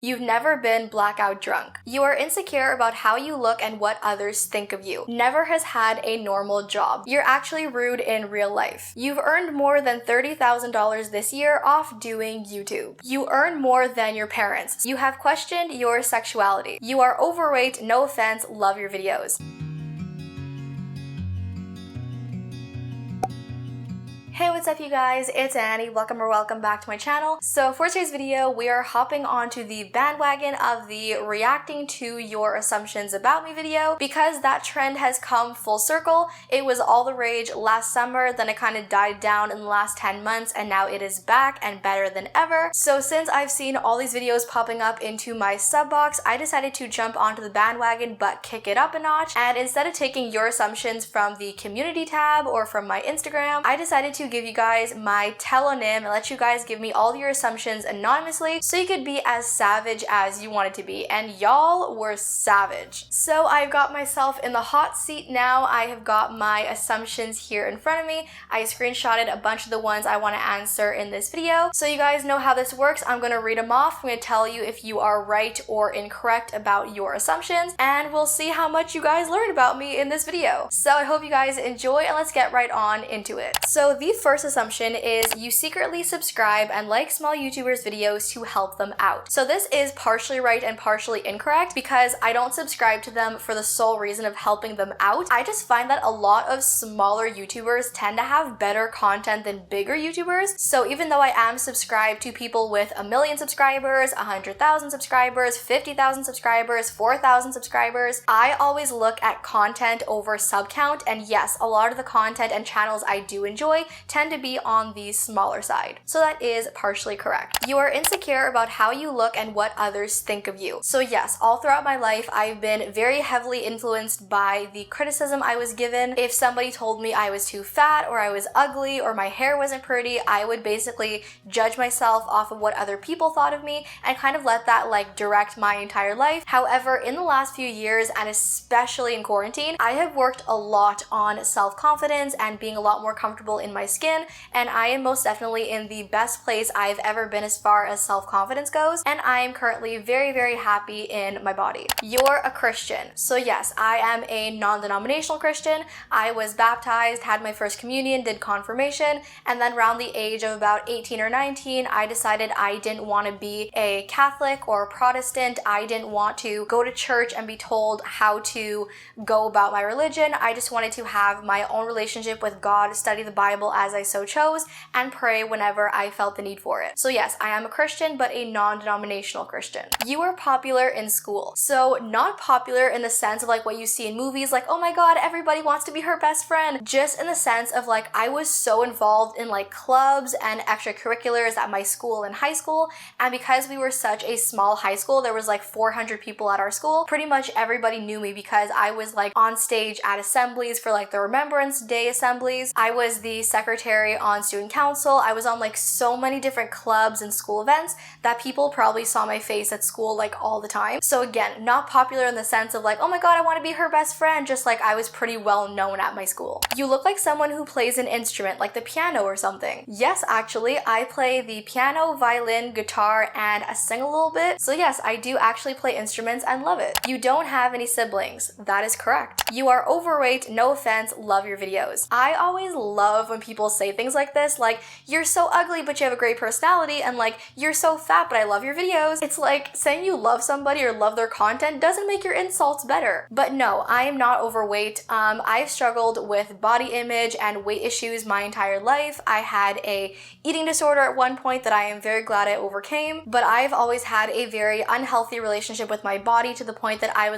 You've never been blackout drunk. You are insecure about how you look and what others think of you. Never has had a normal job. You're actually rude in real life. You've earned more than $30,000 this year off doing YouTube. You earn more than your parents. You have questioned your sexuality. You are overweight, no offense, love your videos. Hey, what's up you guys? It's Annie. Welcome back to my channel. So for today's video, we are hopping onto the bandwagon of the reacting to your assumptions about me video because that trend has come full circle. It was all the rage last summer, then it kind of died down in the last 10 months, and now it is back and better than ever. So since I've seen all these videos popping up into my sub box, I decided to jump onto the bandwagon but kick it up a notch, and instead of taking your assumptions from the community tab or from my Instagram, I decided to give you guys my telonym and let you guys give me all your assumptions anonymously so you could be as savage as you wanted to be, and y'all were savage. So I've got myself in the hot seat now. I have got my assumptions here in front of me. I screenshotted a bunch of the ones I want to answer in this video. So you guys know how this works. I'm going to read them off. I'm going to tell you if you are right or incorrect about your assumptions, and we'll see how much you guys learned about me in this video. So I hope you guys enjoy, and let's get right on into it. So the first assumption is you secretly subscribe and like small YouTubers' videos to help them out. So this is partially right and partially incorrect because I don't subscribe to them for the sole reason of helping them out. I just find that a lot of smaller YouTubers tend to have better content than bigger YouTubers. So even though I am subscribed to people with 1 million subscribers, 100,000 subscribers, 50,000 subscribers, 4,000 subscribers, I always look at content over sub count, and yes, a lot of the content and channels I do enjoy tend to be on the smaller side. So that is partially correct. You are insecure about how you look and what others think of you. So yes, all throughout my life, I've been very heavily influenced by the criticism I was given. If somebody told me I was too fat or I was ugly or my hair wasn't pretty, I would basically judge myself off of what other people thought of me and kind of let that like direct my entire life. However, in the last few years, and especially in quarantine, I have worked a lot on self-confidence and being a lot more comfortable in my skin, and I am most definitely in the best place I've ever been as far as self-confidence goes, and I am currently very happy in my body. You're a Christian. So yes, I am a non-denominational Christian. I was baptized, had my first communion, did confirmation, and then around the age of about 18 or 19, I decided I didn't want to be a Catholic or a Protestant. I didn't want to go to church and be told how to go about my religion. I just wanted to have my own relationship with God, study the Bible as I so chose, and pray whenever I felt the need for it. So yes, I am a Christian, but a non-denominational Christian. You were popular in school. So not popular in the sense of like what you see in movies, like, oh my god, everybody wants to be her best friend. Just in the sense of like, I was so involved in like clubs and extracurriculars at my school in high school, and because we were such a small high school, there was like 400 people at our school, pretty much everybody knew me because I was like on stage at assemblies for like the Remembrance Day assemblies. I was the secretary on student council. I was on like so many different clubs and school events that people probably saw my face at school like all the time. So again, not popular in the sense of like, oh my god, I want to be her best friend, just like I was pretty well known at my school. You look like someone who plays an instrument, like the piano or something. Yes, actually, I play the piano, violin, guitar, and I sing a little bit. So yes, I do actually play instruments and love it. You don't have any siblings. That is correct. You are overweight, no offense, love your videos. I always love when people say things like this, like, you're so ugly but you have a great personality, and like, you're so fat but I love your videos. It's like saying you love somebody or love their content doesn't make your insults better. But no, I am not overweight. I've struggled with body image and weight issues my entire life. I had a eating disorder at one point that I am very glad I overcame, but I've always had a very unhealthy relationship with my body to the point that I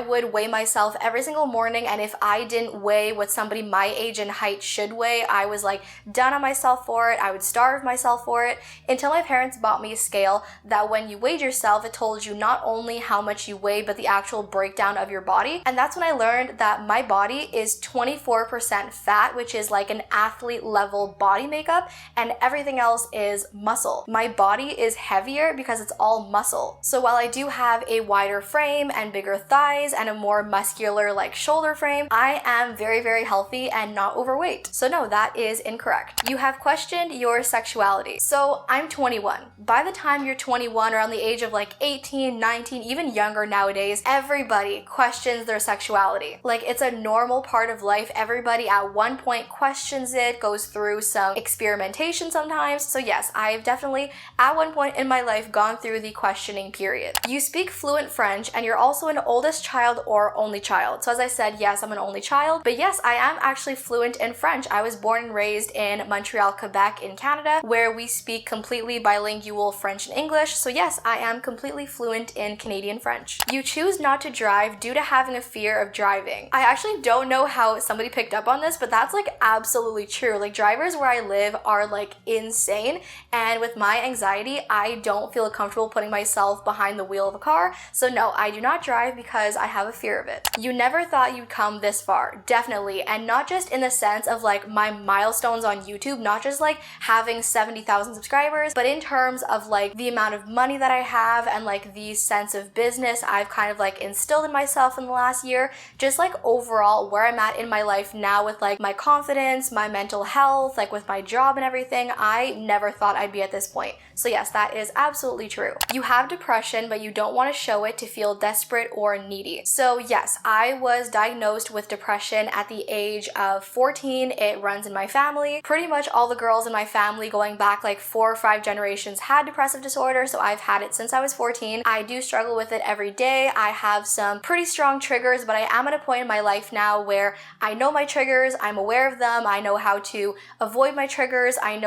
would weigh myself every single morning, and if I didn't weigh what somebody my age and height should weigh, I was like down on myself for it. I would starve myself for it until my parents bought me a scale that when you weighed yourself, it told you not only how much you weigh, but the actual breakdown of your body. And that's when I learned that my body is 24% fat, which is like an athlete level body makeup, and everything else is muscle. My body is heavier because it's all muscle. So while I do have a wider frame and bigger thighs and a more muscular like shoulder frame, I am very healthy and not overweight. So no, no, that is incorrect. You have questioned your sexuality. So I'm 21. By the time you're 21, around the age of like 18, 19, even younger nowadays, everybody questions their sexuality. Like, it's a normal part of life. Everybody at one point questions it, goes through some experimentation sometimes. So yes, I've definitely at one point in my life gone through the questioning period. You speak fluent French and you're also an oldest child or only child. So as I said, yes, I'm an only child, but yes, I am actually fluent in French. I was born and raised in Montreal, Quebec in Canada, where we speak completely bilingual French and English. So yes, I am completely fluent in Canadian French. You choose not to drive due to having a fear of driving. I actually don't know how somebody picked up on this, but that's like absolutely true. Like, drivers where I live are like insane, and with my anxiety, I don't feel comfortable putting myself behind the wheel of a car. So no, I do not drive because I have a fear of it. You never thought you'd come this far. Definitely. And not just in the sense of like my milestones on YouTube, not just like having 70,000 subscribers, but in terms of like the amount of money that I have and like the sense of business I've kind of like instilled in myself in the last year. Just like overall where I'm at in my life now with like my confidence, my mental health, like with my job and everything, I never thought I'd be at this point. So yes, that is absolutely true. You have depression, but you don't want to show it to feel desperate or needy. So yes, I was diagnosed with depression at the age of 14. It runs in my family. Pretty much all the girls in my family going back like 4 or 5 generations had depressive disorder, so I've had it since I was 14. I do struggle with it every day. I have some pretty strong triggers, but I am at a point in my life now where I know my triggers, I'm aware of them, I know how to avoid my triggers, I'm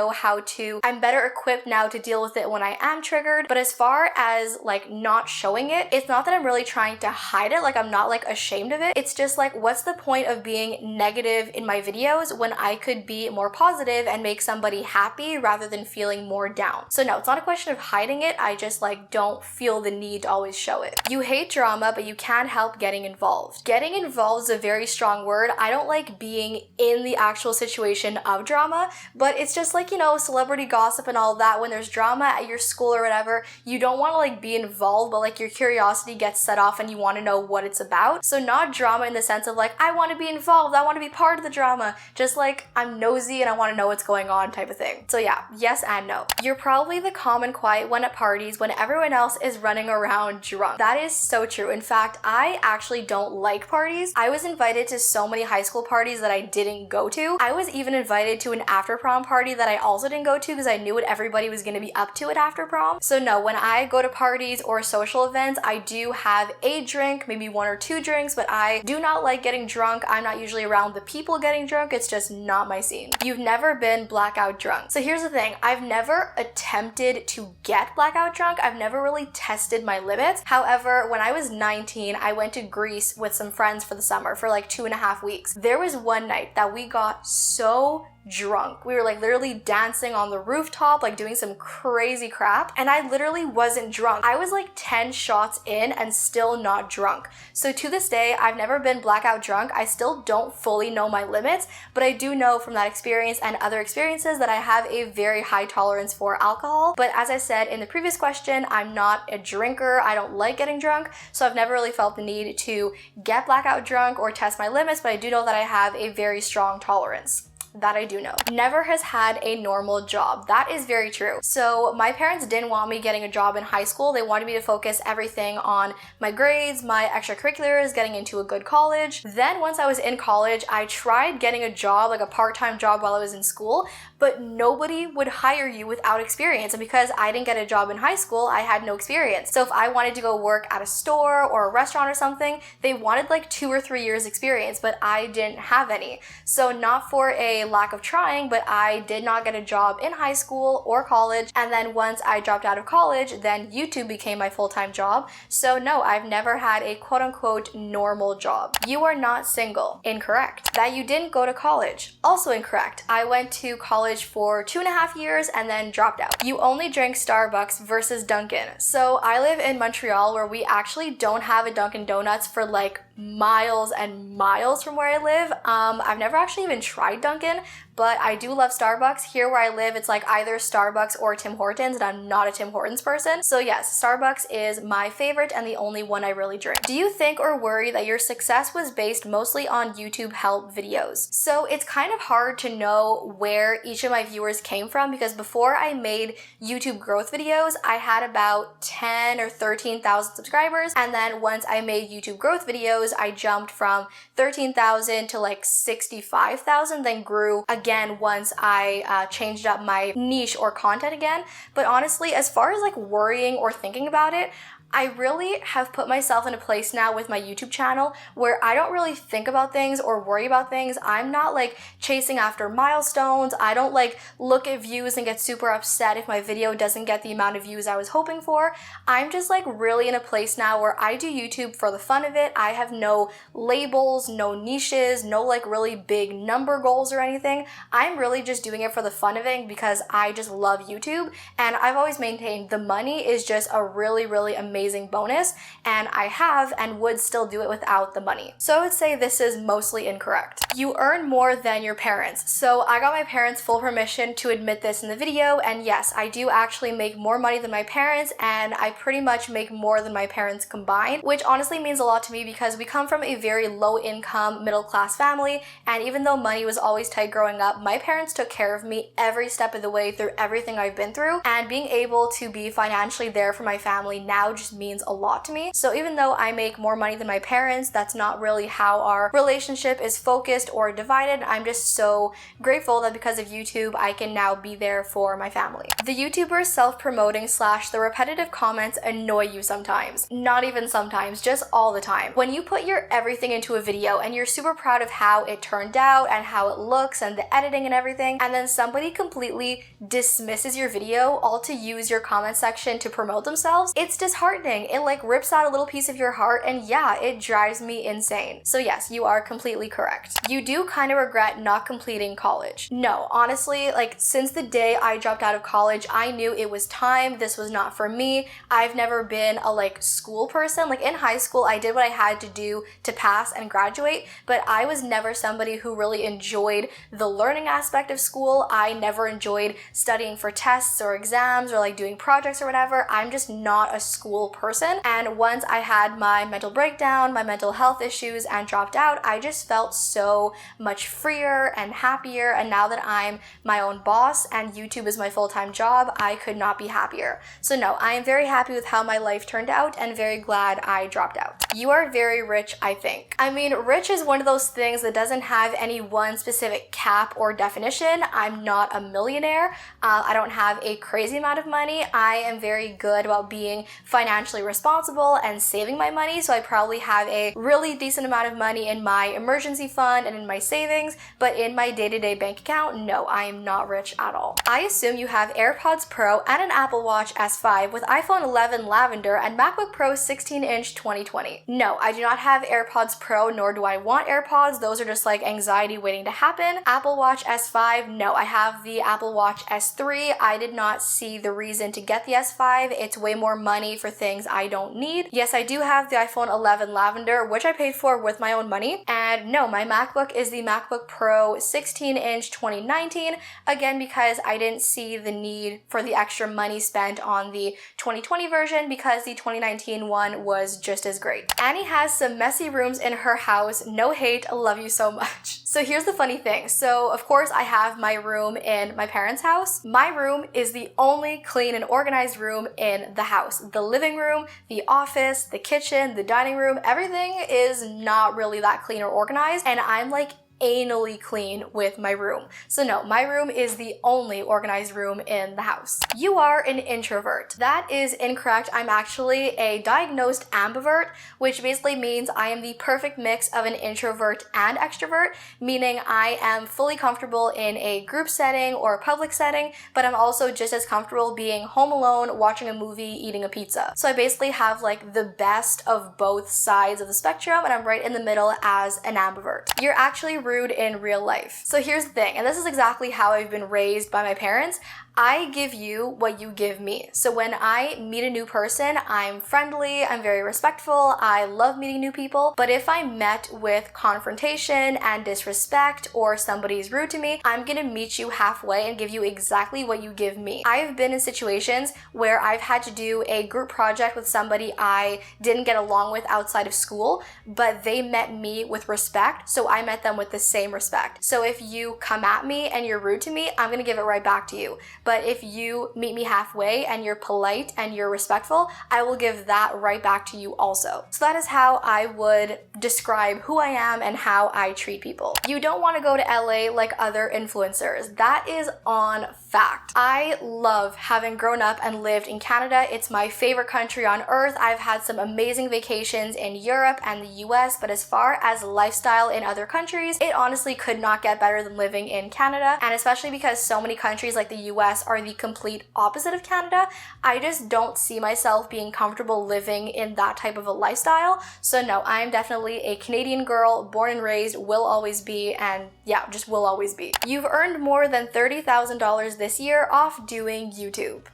better equipped now to deal with it when I am triggered. But as far as like not showing it, it's not that I'm really trying to hide it, like I'm not like ashamed of it. It's just like, what's the point of being negative in my videos when I could be more positive and make somebody happy rather than feeling more down? So no, it's not a question of hiding it, I just like don't feel the need to always show it. You hate drama, but you can't help getting involved. Getting involved is a very strong word. I don't like being in the actual situation of drama, but it's just like, you know, celebrity gossip and all that. When there's drama at your school or whatever, you don't want to like be involved, but like your curiosity gets set off and you want to know what it's about. So not drama in the sense of like, I want to be involved, I want to be part of the drama, just like I'm nosy and I want to know what's going on type of thing. So yeah, yes and no. You're probably the calm and quiet one at parties when everyone else is running around drunk. That is so true. In fact, I actually don't like parties. I was invited to so many high school parties that I didn't go to. I was even invited to an after prom party that I also didn't go to because I knew what everybody was going to be up to at after prom. So no, when I go to parties or social events, I do have a drink, maybe 1 or 2 drinks, but I do not like getting drunk. I'm not usually around the people getting drunk. It's just not my scene. You've never been blackout drunk. So here's the thing. I've never attempted to get blackout drunk. I've never really tested my limits. However, when I was 19, I went to Greece with some friends for the summer for like 2.5 weeks. There was one night that we got so drunk. We were like literally dancing on the rooftop, like doing some crazy crap, and I literally wasn't drunk. I was like 10 shots in and still not drunk. So to this day, I've never been blackout drunk. I still don't fully know my limits, but I do know from that experience and other experiences that I have a very high tolerance for alcohol. But as I said in the previous question, I'm not a drinker. I don't like getting drunk, so I've never really felt the need to get blackout drunk or test my limits, but I do know that I have a very strong tolerance. That I do know. Never has had a normal job. That is very true. So my parents didn't want me getting a job in high school. They wanted me to focus everything on my grades, my extracurriculars, getting into a good college. Then once I was in college, I tried getting a job, like a part-time job while I was in school, but nobody would hire you without experience. And because I didn't get a job in high school, I had no experience. So if I wanted to go work at a store or a restaurant or something, they wanted like 2 or 3 years experience, but I didn't have any. So not for a lack of trying, but I did not get a job in high school or college. And then once I dropped out of college, then YouTube became my full-time job. So no, I've never had a quote-unquote normal job. You are not single. Incorrect. That you didn't go to college. Also incorrect. I went to college for 2.5 years and then dropped out. You only drink Starbucks versus Dunkin'. So I live in Montreal where we actually don't have a Dunkin' Donuts for like miles and miles from where I live. I've never actually even tried Dunkin', but I do love Starbucks. Here where I live, it's like either Starbucks or Tim Hortons, and I'm not a Tim Hortons person. So yes, Starbucks is my favorite and the only one I really drink. Do you think or worry that your success was based mostly on YouTube help videos? So it's kind of hard to know where each of my viewers came from, because before I made YouTube growth videos, I had about 10 or 13,000 subscribers. And then once I made YouTube growth videos, I jumped from 13,000 to like 65,000, then grew again once I changed up my niche or content again. But honestly, as far as like worrying or thinking about it, I really have put myself in a place now with my YouTube channel where I don't really think about things or worry about things. I'm not like chasing after milestones. I don't like look at views and get super upset if my video doesn't get the amount of views I was hoping for. I'm just like really in a place now where I do YouTube for the fun of it. I have no labels, no niches, no like really big number goals or anything. I'm really just doing it for the fun of it because I just love YouTube, and I've always maintained the money is just a really amazing bonus, and I have and would still do it without the money. So I would say this is mostly incorrect. You earn more than your parents. So I got my parents' full permission to admit this in the video, and yes, I do actually make more money than my parents, and I pretty much make more than my parents combined, which honestly means a lot to me because we come from a very low income, middle class family, and even though money was always tight growing up, my parents took care of me every step of the way through everything I've been through, and being able to be financially there for my family now just means a lot to me. So even though I make more money than my parents, that's not really how our relationship is focused or divided. I'm just so grateful that because of YouTube, I can now be there for my family. The YouTubers self-promoting / the repetitive comments annoy you sometimes. Not even sometimes, just all the time. When you put your everything into a video and you're super proud of how it turned out and how it looks and the editing and everything, and then somebody completely dismisses your video all to use your comment section to promote themselves, it's disheartening. It like rips out a little piece of your heart, and yeah, it drives me insane. So yes, you are completely correct. You do kind of regret not completing college. No, honestly, like since the day I dropped out of college, I knew it was time. This was not for me. I've never been a like school person. Like in high school, I did what I had to do to pass and graduate, but I was never somebody who really enjoyed the learning aspect of school. I never enjoyed studying for tests or exams or like doing projects or whatever. I'm just not a school person. And once I had my mental breakdown, my mental health issues, and dropped out, I just felt so much freer and happier. And now that I'm my own boss and YouTube is my full-time job, I could not be happier. So no, I am very happy with how my life turned out and very glad I dropped out. You are very rich, I think. I mean, rich is one of those things that doesn't have any one specific cap or definition. I'm not a millionaire. I don't have a crazy amount of money. I am very good about being financially responsible and saving my money, so I probably have a really decent amount of money in my emergency fund and in my savings, but in my day-to-day bank account, no, I am not rich at all. I assume you have AirPods Pro and an Apple Watch S5 with iPhone 11 Lavender and MacBook Pro 16-inch 2020. No, I do not have AirPods Pro, nor do I want AirPods. Those are just like anxiety waiting to happen. Apple Watch S5, no, I have the Apple Watch S3. I did not see the reason to get the S5. It's way more money for things I don't need. Yes, I do have the iPhone 11 Lavender, which I paid for with my own money. And no, my MacBook is the MacBook Pro 16-inch 2019, again because I didn't see the need for the extra money spent on the 2020 version because the 2019 one was just as great. Annie has some messy rooms in her house. No hate, love you so much. So here's the funny thing. So of course I have my room in my parents' house. My room is the only clean and organized room in the house. The living room, the office, the kitchen, the dining room, everything is not really that clean or organized, and I'm like anally clean with my room. So no, my room is the only organized room in the house. You are an introvert. That is incorrect. I'm actually a diagnosed ambivert, which basically means I am the perfect mix of an introvert and extrovert, meaning I am fully comfortable in a group setting or a public setting, but I'm also just as comfortable being home alone, watching a movie, eating a pizza. So I basically have like the best of both sides of the spectrum, and I'm right in the middle as an ambivert. You're actually rude in real life. So here's the thing, and this is exactly how I've been raised by my parents. I give you what you give me. So when I meet a new person, I'm friendly, I'm very respectful, I love meeting new people. But if I'm met with confrontation and disrespect or somebody's rude to me, I'm gonna meet you halfway and give you exactly what you give me. I've been in situations where I've had to do a group project with somebody I didn't get along with outside of school, but they met me with respect, so I met them with the same respect. So if you come at me and you're rude to me, I'm gonna give it right back to you. But if you meet me halfway and you're polite and you're respectful, I will give that right back to you also. So that is how I would describe who I am and how I treat people. You don't want to go to LA like other influencers. That is on fact. I love having grown up and lived in Canada. It's my favorite country on earth. I've had some amazing vacations in Europe and the US, but as far as lifestyle in other countries, it honestly could not get better than living in Canada. And especially because so many countries like the US are the complete opposite of Canada, I just don't see myself being comfortable living in that type of a lifestyle. So no, I'm definitely a Canadian girl, born and raised, will always be, and yeah, just will always be. You've earned more than $30,000 this year off doing YouTube.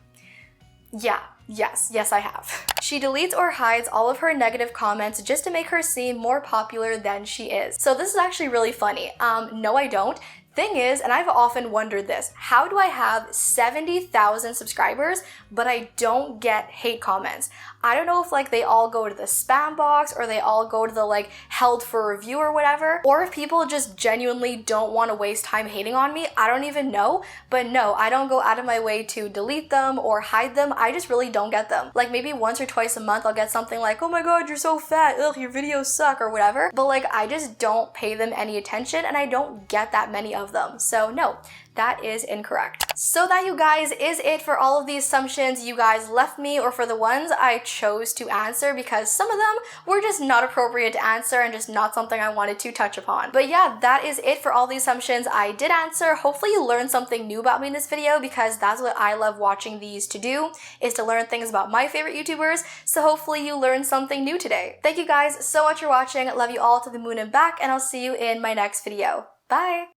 Yeah. Yes, I have. She deletes or hides all of her negative comments just to make her seem more popular than she is. So this is actually really funny. No, I don't. Thing is, and I've often wondered this, how do I have 70,000 subscribers, but I don't get hate comments? I don't know if like they all go to the spam box or they all go to the like held for review or whatever, or if people just genuinely don't want to waste time hating on me. I don't even know, but no, I don't go out of my way to delete them or hide them. I just really don't get them. Like maybe once or twice a month I'll get something like, oh my god, you're so fat, ugh, your videos suck or whatever, but like I just don't pay them any attention and I don't get that many of them. So no, that is incorrect. So that, you guys, is it for all of the assumptions you guys left me, or for the ones I chose to answer, because some of them were just not appropriate to answer and just not something I wanted to touch upon. But yeah, that is it for all the assumptions I did answer. Hopefully you learned something new about me in this video, because that's what I love watching these to do, is to learn things about my favorite YouTubers. So hopefully you learned something new today. Thank you guys so much for watching. Love you all to the moon and back, and I'll see you in my next video. Bye!